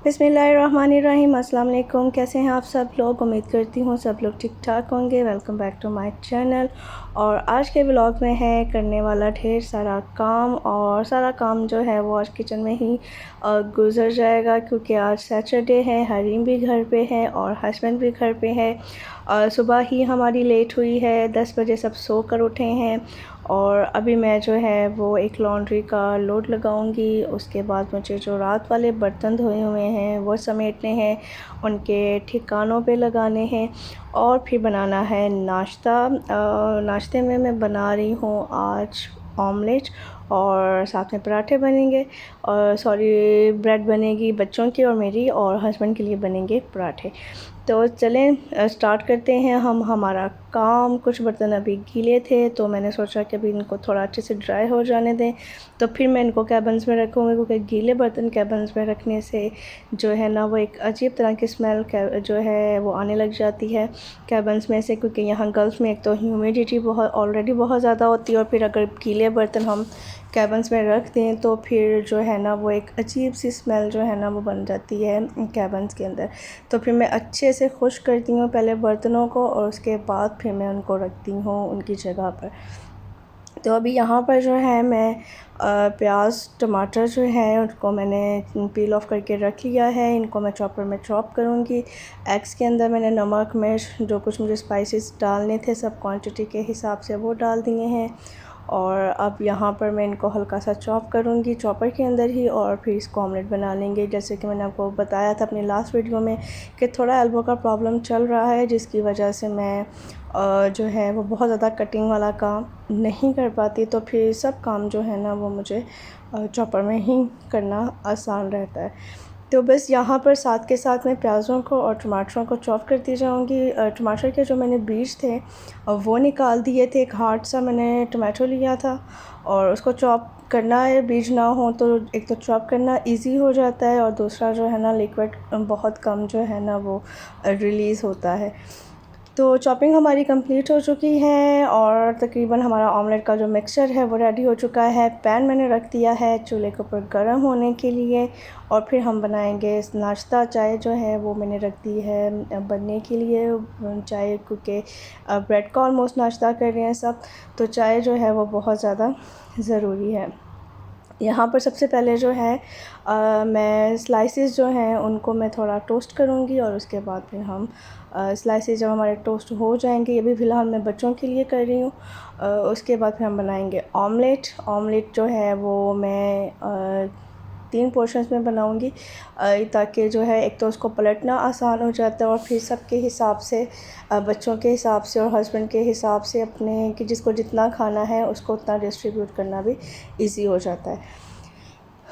बिस्मिल्लाहिर्रहमानिर्रहीम। अस्सलाम वालेकुम। कैसे हैं आप सब लोग? उम्मीद करती हूँ सब लोग ठीक ठाक होंगे। Welcome back to my channel. और आज के व्लॉग में है करने वाला ढेर सारा काम, और सारा काम जो है वो आज किचन में ही गुजर जाएगा, क्योंकि आज सैटरडे है, हरीम भी घर पे है और हस्बैंड भी घर पे है। सुबह ही हमारी लेट हुई है, 10 बजे सब सो कर उठे हैं। और अभी मैं जो है वो एक लॉन्ड्री का लोड लगाऊंगी। उसके बाद मुझे जो रात वाले बर्तन धोए हुए हैं वो समेटने हैं, उनके ठिकानों पे लगाने हैं, और फिर बनाना है नाश्ता। नाश्ते में मैं बना रही हूँ आज ऑमलेट, और साथ में पराठे बनेंगे, और ब्रेड बनेगी बच्चों की और मेरी, और हस्बैंड के लिए बनेंगे पराठे। तो चलें स्टार्ट करते हैं हम हमारा काम। कुछ बर्तन अभी गीले थे तो मैंने सोचा कि अभी इनको थोड़ा अच्छे से ड्राई हो जाने दें, तो फिर मैं इनको कैबन्स में रखूँगी, क्योंकि गीले बर्तन कैबन्स में रखने से जो है ना वो एक अजीब तरह की स्मेल जो है वो आने लग जाती है कैबन्स में से, क्योंकि यहाँ गल्फ़ में एक तो ह्यूमिडिटी ऑलरेडी बहुत ज़्यादा होती है, और फिर अगर गीले बर्तन हम कैबन्स में रख दें तो फिर जो है ना वो एक अजीब सी स्मेल जो है ना वो बन जाती है कैबन्स के अंदर। तो फिर मैं अच्छे से खुश्क करती हूँ पहले बर्तनों को, और उसके बाद फिर मैं उनको रखती हूँ उनकी जगह पर। तो अभी यहाँ पर जो है मैं प्याज टमाटर जो है उनको मैंने पील ऑफ करके रख लिया है। इनको मैं चॉपर में चॉप करूँगी। एग्स के अंदर मैंने नमक मिर्च जो कुछ मुझे स्पाइसेस डालने थे सब क्वांटिटी के हिसाब से वो डाल दिए हैं। और अब यहाँ पर मैं इनको हल्का सा चॉप करूँगी चॉपर के अंदर ही, और फिर इसको ऑमलेट बना लेंगे। जैसे कि मैंने आपको बताया था अपनी लास्ट वीडियो में कि थोड़ा एल्बो का प्रॉब्लम चल रहा है, जिसकी वजह से मैं जो है वो बहुत ज़्यादा कटिंग वाला काम नहीं कर पाती, तो फिर सब काम जो है ना वो मुझे चॉपर में ही करना आसान रहता है। तो बस यहाँ पर साथ के साथ मैं प्याज़ों को और टमाटरों को चॉप करती जाऊँगी। टमाटर के जो मैंने बीज थे वो निकाल दिए थे। एक हार्ड सा मैंने टमाटो लिया था, और उसको चॉप करना है, बीज ना हो तो एक तो चॉप करना इजी हो जाता है, और दूसरा जो है ना लिक्विड बहुत कम जो है ना वो रिलीज़ होता है। तो चॉपिंग हमारी कंप्लीट हो चुकी है, और तकरीबन हमारा ऑमलेट का जो मिक्सचर है वो रेडी हो चुका है। पैन मैंने रख दिया है चूल्हे के ऊपर गर्म होने के लिए, और फिर हम बनाएंगे नाश्ता। चाय जो है वो मैंने रख दी है बनने के लिए। चाय क्योंकि ब्रेड का ऑलमोस्ट नाश्ता कर रहे हैं सब, तो चाय जो है वो बहुत ज़्यादा ज़रूरी है। यहाँ पर सबसे पहले जो है मैं स्लाइसेस जो हैं उनको मैं थोड़ा टोस्ट करूँगी, और उसके बाद फिर हम स्लाइसेस जब हमारे टोस्ट हो जाएंगे, ये भी फ़िलहाल मैं बच्चों के लिए कर रही हूँ, उसके बाद फिर हम बनाएंगे ऑमलेट। ऑमलेट जो है वो मैं 3 पोर्शंस में बनाऊंगी, ताकि जो है एक तो उसको पलटना आसान हो जाता है, और फिर सबके हिसाब से बच्चों के हिसाब से और हस्बैंड के हिसाब से अपने कि जिसको जितना खाना है उसको उतना डिस्ट्रीब्यूट करना भी इजी हो जाता है।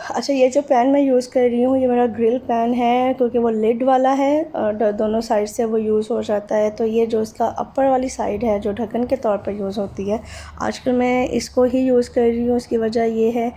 अच्छा, ये जो पैन मैं यूज़ कर रही हूँ ये मेरा ग्रिल पैन है, क्योंकि वो लिड वाला है और दोनों साइड से वो यूज़ हो जाता है। तो ये जो इसका अपर वाली साइड है जो ढक्कन के तौर पर यूज़ होती है, आजकल मैं इसको ही यूज़ कर रही हूँ। उसकी वजह ये है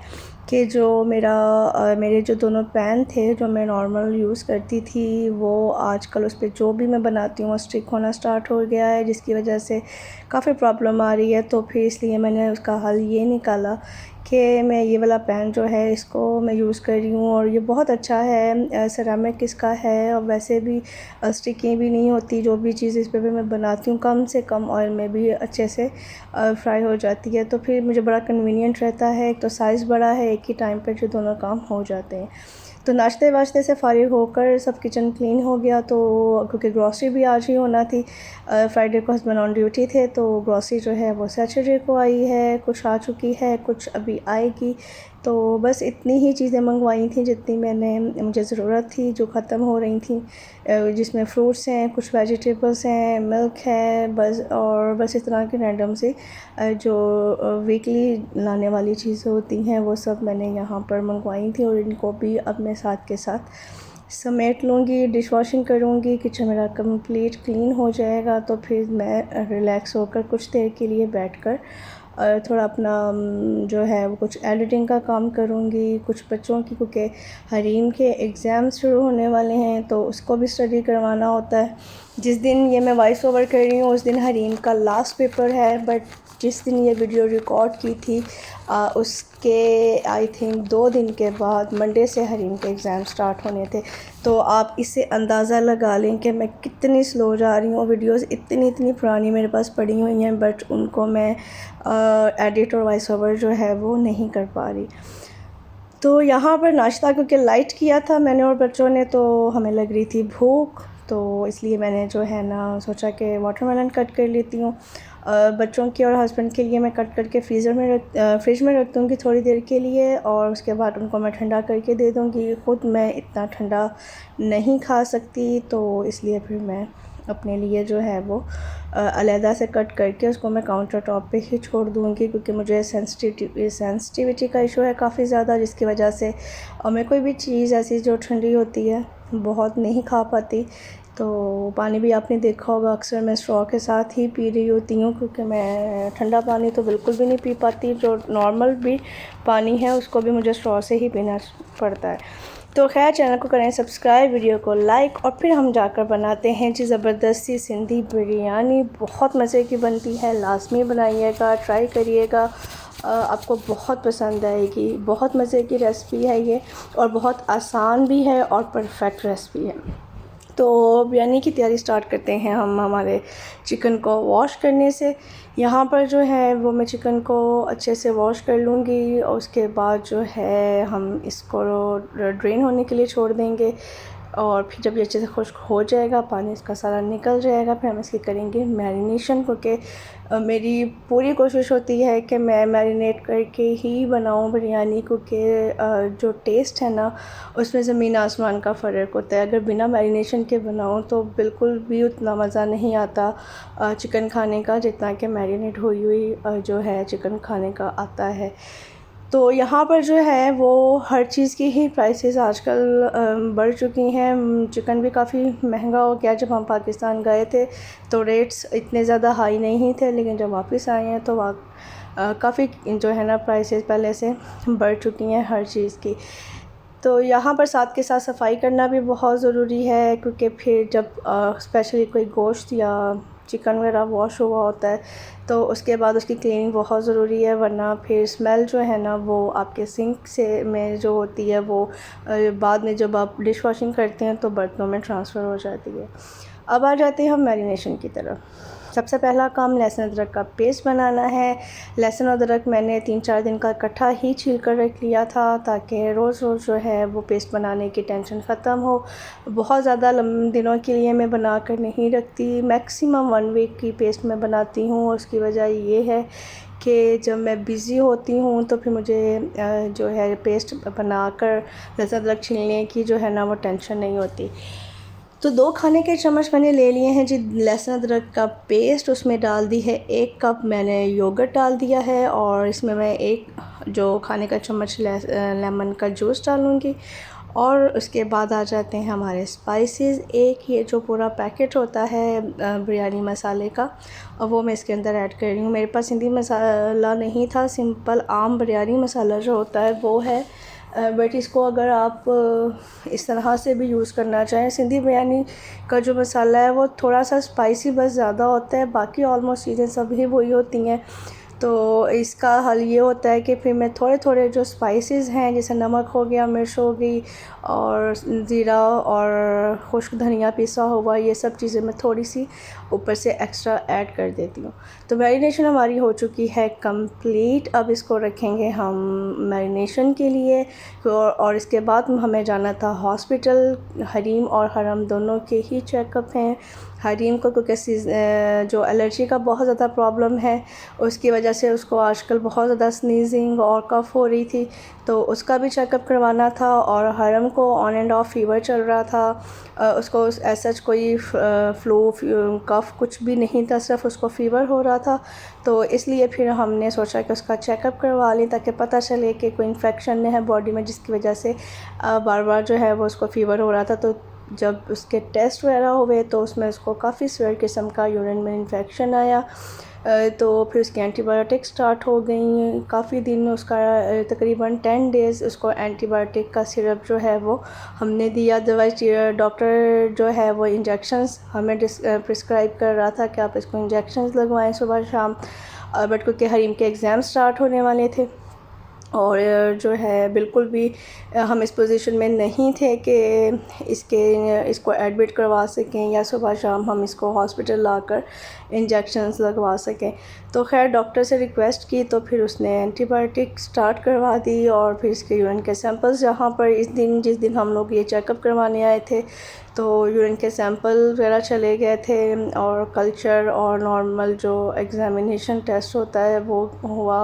कि जो मेरे जो दोनों पैन थे जो मैं नॉर्मल यूज़ करती थी, वो आजकल उस पर जो भी मैं बनाती हूँ वो स्टिक होना स्टार्ट हो गया है, जिसकी वजह से काफ़ी प्रॉब्लम आ रही है। तो फिर इसलिए मैंने उसका हल ये निकाला कि मैं ये वाला पैन जो है इसको मैं यूज़ कर रही हूँ, और ये बहुत अच्छा है। सेरामिक इसका है, और वैसे भी स्टिकी भी नहीं होती। जो भी चीज़ इस पे भी मैं बनाती हूँ कम से कम ऑयल में भी अच्छे से फ्राई हो जाती है। तो फिर मुझे बड़ा कन्वीनियंट रहता है। एक तो साइज़ बड़ा है, एक ही टाइम पर जो दोनों काम हो जाते हैं। तो नाश्ते वाश्ते से फ़ारिग होकर सब किचन क्लीन हो गया, तो क्योंकि ग्रॉसरी भी आज ही होना थी। फ्राइडे को हस्बैंड ऑन ड्यूटी थे, तो ग्रॉसरी जो है वो सैटरडे को आई है, कुछ आ चुकी है, कुछ अभी आएगी। तो बस इतनी ही चीज़ें मंगवाई थी जितनी मुझे ज़रूरत थी, जो ख़त्म हो रही थी, जिसमें फ्रूट्स हैं, कुछ वेजिटेबल्स हैं, मिल्क है, बस। और बस इस तरह की रैंडम से जो वीकली लाने वाली चीज़ें होती हैं वो सब मैंने यहाँ पर मंगवाई थी, और इनको भी अब मैं साथ के साथ समेट लूँगी, डिश वॉशिंग करूँगी, किचन मेरा कंप्लीट क्लीन हो जाएगा। तो फिर मैं रिलैक्स होकर कुछ देर के लिए बैठकर थोड़ा अपना जो है वो कुछ एडिटिंग का काम करूँगी, कुछ बच्चों की, क्योंकि हरीम के एग्ज़ाम शुरू होने वाले हैं तो उसको भी स्टडी करवाना होता है। जिस दिन ये मैं वॉइस ओवर कर रही हूँ उस दिन हरीम का लास्ट पेपर है, बट जिस दिन ये वीडियो रिकॉर्ड की थी उसके आई थिंक 2 दिन के बाद मंडे से हरीम के एग्ज़ाम स्टार्ट होने थे। तो आप इससे अंदाज़ा लगा लें कि मैं कितनी स्लो जा रही हूँ। वीडियोस इतनी पुरानी मेरे पास पड़ी हुई हैं, बट उनको मैं एडिट और वॉइस ओवर जो है वो नहीं कर पा रही। तो यहाँ पर नाश्ता क्योंकि लाइट किया था मैंने और बच्चों ने, तो हमें लग रही थी भूख, तो इसलिए मैंने जो है ना सोचा कि वाटरमेलन कट कर लेती हूँ। बच्चों के और हस्बैंड के लिए मैं कट करके फ्रिज में रख दूँगी थोड़ी देर के लिए, और उसके बाद उनको मैं ठंडा करके दे दूँगी। ख़ुद मैं इतना ठंडा नहीं खा सकती, तो इसलिए फिर मैं अपने लिए जो है वो अलहदा से कट करके उसको मैं काउंटर टॉप पे ही छोड़ दूँगी, क्योंकि मुझे सेंसिटिविटी का इशू है काफ़ी ज़्यादा, जिसकी वजह से मैं कोई भी चीज़ ऐसी जो ठंडी होती है बहुत नहीं खा पाती। तो पानी भी आपने देखा होगा अक्सर मैं स्ट्रॉ के साथ ही पी रही होती हूँ, क्योंकि मैं ठंडा पानी तो बिल्कुल भी नहीं पी पाती। जो नॉर्मल भी पानी है उसको भी मुझे स्ट्रॉ से ही पीना पड़ता है। तो खैर, चैनल को करें सब्सक्राइब, वीडियो को लाइक, और फिर हम जाकर बनाते हैं जी ज़बरदस्ती सिंधी बिरयानी। बहुत मज़े की बनती है, लाजमी बनाइएगा, ट्राई करिएगा, आपको बहुत पसंद आएगी। बहुत मज़े की रेसिपी है ये, और बहुत आसान भी है और परफेक्ट रेसिपी है। तो बिरयानी की तैयारी स्टार्ट करते हैं हम हमारे चिकन को वॉश करने से। यहाँ पर जो है वो मैं चिकन को अच्छे से वॉश कर लूँगी, और उसके बाद जो है हम इसको ड्रेन होने के लिए छोड़ देंगे, और फिर जब ये अच्छे से खुश्क हो जाएगा, पानी इसका सारा निकल जाएगा, फिर हम इसकी करेंगे मैरिनेशन। क्योंकि मेरी पूरी कोशिश होती है कि मैं मैरिनेट करके ही बनाऊं बिरयानी, क्योंकि जो टेस्ट है ना उसमें ज़मीन आसमान का फ़र्क होता है। अगर बिना मैरिनेशन के बनाऊं तो बिल्कुल भी उतना मज़ा नहीं आता चिकन खाने का, जितना कि मैरिनेट हुई हुई जो है चिकन खाने का आता है। तो यहाँ पर जो है वो हर चीज़ की ही प्राइसेस आजकल बढ़ चुकी हैं। चिकन भी काफ़ी महंगा हो गया। जब हम पाकिस्तान गए थे तो रेट्स इतने ज़्यादा हाई नहीं थे, लेकिन जब वापस आए हैं तो काफ़ी जो है ना प्राइसेस पहले से बढ़ चुकी हैं हर चीज़ की। तो यहाँ पर साथ के साथ सफाई करना भी बहुत ज़रूरी है, क्योंकि फिर जब स्पेशली कोई गोश्त या चिकन वगैरह वॉश हुआ होता है तो उसके बाद उसकी क्लीनिंग बहुत ज़रूरी है, वरना फिर स्मेल जो है ना वो आपके सिंक से में जो होती है वो बाद में जब आप डिश वॉशिंग करते हैं तो बर्तनों में ट्रांसफ़र हो जाती है। अब आ जाते हैं हम मैरिनेशन की तरफ। सबसे पहला काम लहसुन अदरक का पेस्ट बनाना है। लहसुन अदरक मैंने 3-4 दिन का इकट्ठा ही छील कर रख लिया था, ताकि रोज़ रोज़ जो है वो पेस्ट बनाने की टेंशन ख़त्म हो। बहुत ज़्यादा लंबे दिनों के लिए मैं बना कर नहीं रखती, मैक्सिमम 1 वीक की पेस्ट मैं बनाती हूँ। उसकी वजह ये है कि जब मैं बिज़ी होती हूँ तो फिर मुझे जो है पेस्ट बनाकर लहसुन अदरक छीलने की जो है ना वो टेंशन नहीं होती। तो 2 खाने के चम्मच मैंने ले लिए हैं जी लहसुन अदरक का पेस्ट। उसमें डाल दी है 1 कप मैंने योगर्ट डाल दिया है, और इसमें मैं 1 जो खाने का चम्मच लेमन का जूस डालूँगी। और उसके बाद आ जाते हैं हमारे स्पाइसेस। एक ये जो पूरा पैकेट होता है बिरयानी मसाले का, और वो मैं इसके अंदर ऐड कर रही हूँ। मेरे पास सिंधी मसाला नहीं था, सिंपल आम बिरयानी मसाला जो होता है वो है, बट इसको अगर आप इस तरह से भी यूज़ करना चाहें। सिंधी बिरयानी का जो मसाला है वो थोड़ा सा स्पाइसी बस ज़्यादा होता है, बाकी ऑलमोस्ट चीज़ें सभी वही होती हैं। तो इसका हल ये होता है कि फिर मैं थोड़े थोड़े जो स्पाइसेस हैं, जैसे नमक हो गया, मिर्च हो गई, और ज़ीरा और खुश्क धनिया पिसा हुआ, ये सब चीज़ें मैं थोड़ी सी ऊपर से एक्स्ट्रा ऐड कर देती हूँ। तो मैरिनेशन हमारी हो चुकी है कंप्लीट। अब इसको रखेंगे हम मैरिनेशन के लिए। और इसके बाद हमें जाना था हॉस्पिटल। हरीम और हरम दोनों के ही चेकअप हैं। हरीम को क्योंकि जो एलर्जी का बहुत ज़्यादा प्रॉब्लम है, उसकी वजह से उसको आजकल बहुत ज़्यादा स्नीजिंग और कफ़ हो रही थी, तो उसका भी चेकअप करवाना था। और हरम को ऑन एंड ऑफ फीवर चल रहा था। उसको ऐसा कोई फ्लू कफ़ कुछ भी नहीं था, सिर्फ उसको फ़ीवर हो रहा था। तो इसलिए फिर हमने सोचा कि उसका चेकअप करवा लें, ताकि पता चले कि कोई इन्फेक्शन है बॉडी में, जिसकी वजह से बार बार जो है वो उसको फ़ीवर हो रहा था। तो जब उसके टेस्ट वगैरह हुए तो उसमें उसको काफ़ी सीवियर किस्म का यूरिन में इन्फेक्शन आया। तो फिर उसकी एंटीबायोटिक स्टार्ट हो गई। काफ़ी दिन उसका तकरीबन 10 डेज़ उसको एंटीबायोटिक का सिरप जो है वो हमने दिया। अदरवाइज डॉक्टर जो है वो इंजेक्शंस हमें प्रिस्क्राइब कर रहा था कि आप इसको इंजेक्शंस लगवाएं सुबह शाम, बट क्योंकि हरीम के एग्ज़ाम स्टार्ट होने वाले थे और जो है बिल्कुल भी हम इस पोजीशन में नहीं थे कि इसको एडमिट करवा सकें या सुबह शाम हम इसको हॉस्पिटल लाकर इंजेक्शंस लगवा सकें। तो खैर डॉक्टर से रिक्वेस्ट की तो फिर उसने एंटीबायोटिक स्टार्ट करवा दी और फिर इसके यूरिन के सैंपल्स जहाँ पर जिस दिन हम लोग ये चेकअप करवाने आए थे तो यूरिन के सैंपल वगैरह चले गए थे और कल्चर और नॉर्मल जो एग्ज़ामिनेशन टेस्ट होता है वो हुआ।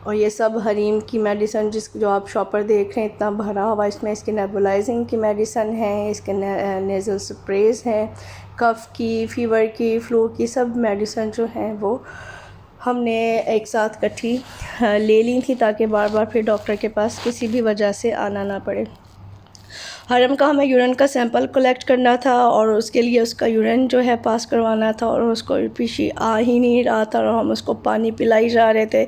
और ये सब हरीम की मेडिसिन जो आप शॉपर देख रहे हैं इतना भरा हुआ, इसमें इसके नेबुलाइजिंग की मेडिसिन है, इसके नेज़ल स्प्रेज हैं, कफ़ की, फ़ीवर की, फ्लू की, सब मेडिसिन जो हैं वो हमने एक साथ इकट्ठी ले ली थी ताकि बार बार फिर डॉक्टर के पास किसी भी वजह से आना ना पड़े। हरम का हमें यूरिन का सैंपल कलेक्ट करना था और उसके लिए उसका यूरिन जो है पास करवाना था और उसको पीछे आ ही नहीं रहा था और हम उसको पानी पिलाई जा रहे थे।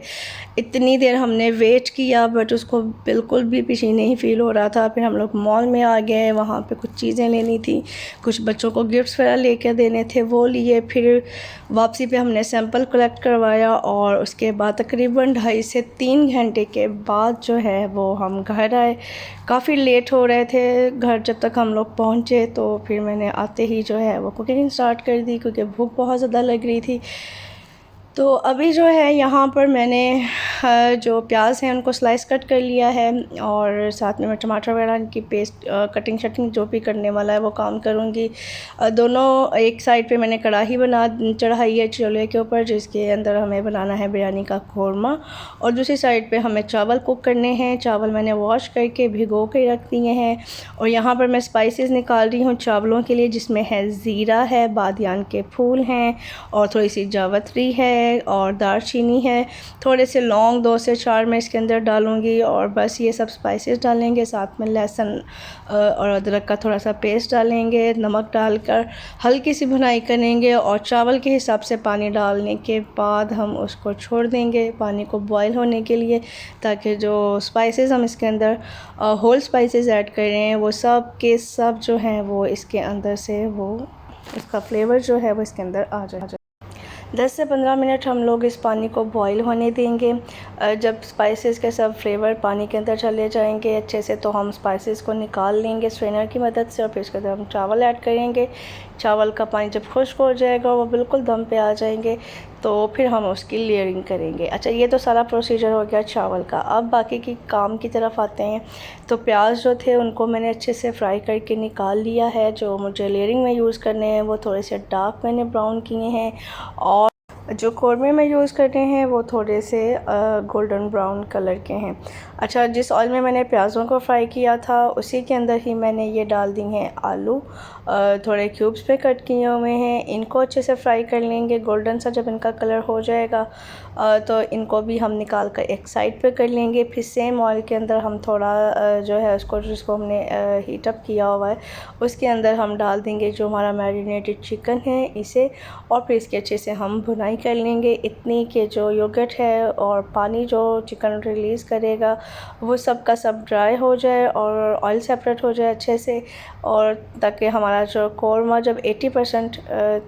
इतनी देर हमने वेट किया बट उसको बिल्कुल भी पीछे नहीं फ़ील हो रहा था। फिर हम लोग मॉल में आ गए, वहाँ पे कुछ चीज़ें लेनी थी, कुछ बच्चों को गिफ्ट्स वगैरह लेके देने थे वो लिए। फिर वापसी पे हमने सैंपल कलेक्ट करवाया और उसके बाद तकरीबन 2.5 से 3 घंटे के बाद जो है वो हम घर आए। काफ़ी लेट हो रहे थे घर जब तक हम लोग पहुँचे, तो फिर मैंने आते ही जो है वो कुकिंग स्टार्ट कर दी क्योंकि भूख बहुत ज़्यादा लग रही थी। तो अभी जो है यहाँ पर मैंने जो प्याज हैं उनको स्लाइस कट कर लिया है और साथ में मैं टमाटर वगैरह की पेस्ट कटिंग शटिंग जो भी करने वाला है वो काम करूँगी। दोनों एक साइड पे मैंने कढ़ाई चढ़ाई है चूल्हे के ऊपर जिसके अंदर हमें बनाना है बिरयानी का कोरमा, और दूसरी साइड पे हमें चावल कुक करने हैं। चावल मैंने वॉश करके भिगो के रख दिए हैं और यहाँ पर मैं स्पाइसेस निकाल रही हूँ चावलों के लिए, जिसमें है ज़ीरा है, बादियान के फूल हैं और थोड़ी सी जावित्री है और दालचीनी है, थोड़े से लौंग 2 से 4 मैं इसके अंदर डालूँगी और बस ये सब स्पाइसेस डालेंगे। साथ में लहसुन और अदरक का थोड़ा सा पेस्ट डालेंगे, नमक डालकर हल्की सी भुनाई करेंगे और चावल के हिसाब से पानी डालने के बाद हम उसको छोड़ देंगे पानी को बॉयल होने के लिए, ताकि जो स्पाइसेस हम इसके अंदर होल स्पाइसेस ऐड कर रहे हैं वो सब के सब जो हैं वो इसके अंदर से वो इसका फ्लेवर जो है वो इसके अंदर आ जाए। 10 से 15 मिनट हम लोग इस पानी को बॉईल होने देंगे। जब स्पाइसेस के सब फ्लेवर पानी के अंदर चले जाएंगे अच्छे से तो हम स्पाइसेस को निकाल लेंगे स्ट्रेनर की मदद से और फिर इसके अंदर हम चावल ऐड करेंगे। चावल का पानी जब खुश्क हो जाएगा वो बिल्कुल दम पे आ जाएंगे तो फिर हम उसकी लेयरिंग करेंगे। अच्छा, ये तो सारा प्रोसीजर हो गया चावल का। अब बाकी की काम की तरफ आते हैं। तो प्याज जो थे उनको मैंने अच्छे से फ्राई करके निकाल लिया है। जो मुझे लेयरिंग में यूज़ करने हैं वो थोड़े से डार्क मैंने ब्राउन किए हैं और जो कौरमे में यूज़ करने हैं वो थोड़े से गोल्डन ब्राउन कलर के हैं। अच्छा, जिस ऑयल में मैंने प्याज़ों को फ्राई किया था उसी के अंदर ही मैंने ये डाल दी हैं आलू, थोड़े क्यूब्स पे कट किए हुए हैं। इनको अच्छे से फ्राई कर लेंगे। गोल्डन सा जब इनका कलर हो जाएगा तो इनको भी हम निकाल कर एक साइड पे कर लेंगे। फिर सेम ऑयल के अंदर हम थोड़ा जो है जिसको हमने हीट अप किया हुआ है उसके अंदर हम डाल देंगे जो हमारा मैरिनेटेड चिकन है इसे, और फिर इसके अच्छे से हम भुनाई कर लेंगे इतनी कि जो योगर्ट है और पानी जो चिकन रिलीज़ करेगा वो सब का सब ड्राई हो जाए और ऑयल सेपरेट हो जाए अच्छे से, और ताकि हमारा जो कौरमा जब 80%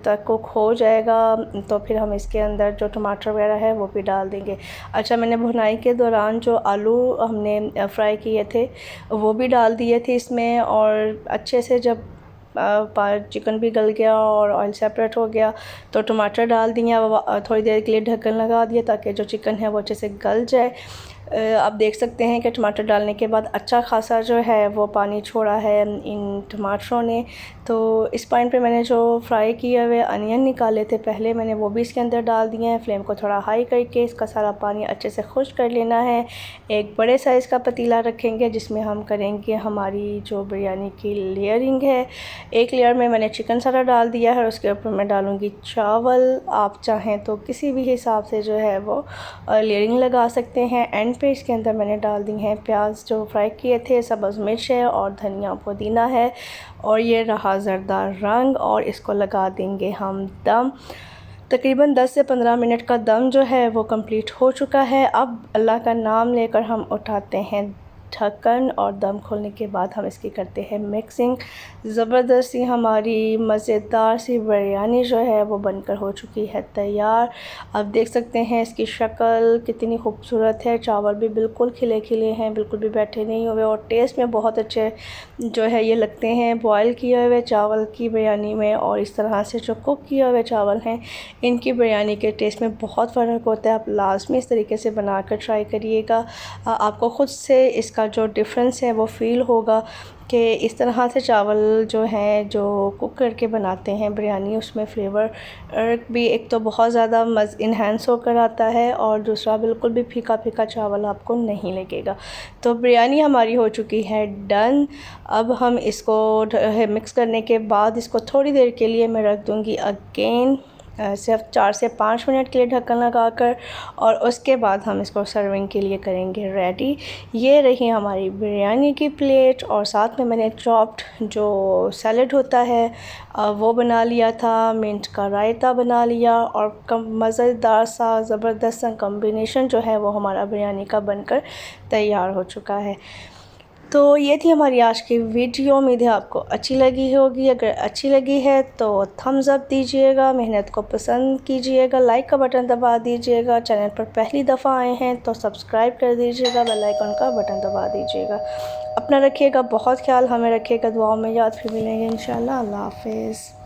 तक कुक हो जाएगा तो फिर हम इसके अंदर जो टमाटर वगैरह है वो भी डाल देंगे। अच्छा, मैंने भुनाई के दौरान जो आलू हमने फ्राई किए थे वो भी डाल दिए थे इसमें, और अच्छे से जब चिकन भी गल गया और ऑयल सेपरेट हो गया तो टमाटर डाल दिए। थोड़ी देर के लिए ढक्कन लगा दिया ताकि जो चिकन है वो अच्छे से गल जाए। आप देख सकते हैं कि टमाटर डालने के बाद अच्छा खासा जो है वो पानी छोड़ा है इन टमाटरों ने। तो इस पॉइंट पे मैंने जो फ्राई किए हुए अनियन निकाले थे पहले मैंने वो भी इसके अंदर डाल दिए हैं। फ्लेम को थोड़ा हाई करके इसका सारा पानी अच्छे से खुश्क कर लेना है। एक बड़े साइज़ का पतीला रखेंगे जिसमें हम करेंगे हमारी जो बिरयानी की लेयरिंग है। एक लेयर में मैंने चिकन सारा डाल दिया है और उसके ऊपर मैं डालूँगी चावल। आप चाहें तो किसी भी हिसाब से जो है वो लेयरिंग लगा सकते हैं। एंड पे इसके अंदर मैंने डाल दी हैं प्याज जो फ्राई किए थे, सब्ज़ मिर्च है और धनिया पुदीना है, और ये रहा ज़रदार रंग, और इसको लगा देंगे हम दम। तकरीबन 10 से 15 मिनट का दम जो है वो कंप्लीट हो चुका है। अब अल्लाह का नाम लेकर हम उठाते हैं ढक्कन और दम खोलने के बाद हम इसकी करते हैं मिक्सिंग। ज़बरदस्त सी हमारी मज़ेदार सी बिरयानी जो है वो बनकर हो चुकी है तैयार। आप देख सकते हैं इसकी शक्ल कितनी खूबसूरत है। चावल भी बिल्कुल खिले खिले हैं, बिल्कुल भी बैठे नहीं हुए और टेस्ट में बहुत अच्छे जो है ये लगते हैं बॉयल किए हुए चावल की बिरयानी में। और इस तरह से जो कुक किए हुए चावल हैं इनकी बिरयानी के टेस्ट में बहुत फ़र्क होता है। आप लास्ट में इस तरीके से बनाकर ट्राई करिएगा, आपको ख़ुद से इसका जो डिफरेंस है वो फ़ील होगा कि इस तरह से चावल जो हैं जो कुक करके बनाते हैं बिरयानी उसमें फ्लेवर भी एक तो बहुत ज़्यादा इन्हेंस होकर आता है और दूसरा बिल्कुल भी फीका फीका चावल आपको नहीं लगेगा। तो बिरयानी हमारी हो चुकी है डन। अब हम इसको मिक्स करने के बाद इसको थोड़ी देर के लिए मैं रख दूँगी अगेन सिर्फ 4 से 5 मिनट के लिए ढक्कन लगाकर और उसके बाद हम इसको सर्विंग के लिए करेंगे रेडी। ये रही हमारी बिरयानी की प्लेट और साथ में मैंने चॉप्ड जो सैलड होता है वो बना लिया था, मिंट का रायता बना लिया और मज़ेदार सा ज़बरदस्त सा कॉम्बिनेशन जो है वो हमारा बिरयानी का बनकर तैयार हो चुका है। तो ये थी हमारी आज की वीडियो। उम्मीद है आपको अच्छी लगी होगी। अगर अच्छी लगी है तो थम्स अप दीजिएगा, मेहनत को पसंद कीजिएगा, लाइक का बटन दबा दीजिएगा। चैनल पर पहली दफ़ा आए हैं तो सब्सक्राइब कर दीजिएगा, बेल आइकन का बटन दबा दीजिएगा। अपना रखिएगा बहुत ख्याल, हमें रखिएगा दुआओं में याद। फिर मिलेंगे इंशाल्लाह। अल्लाह हाफ़िज़।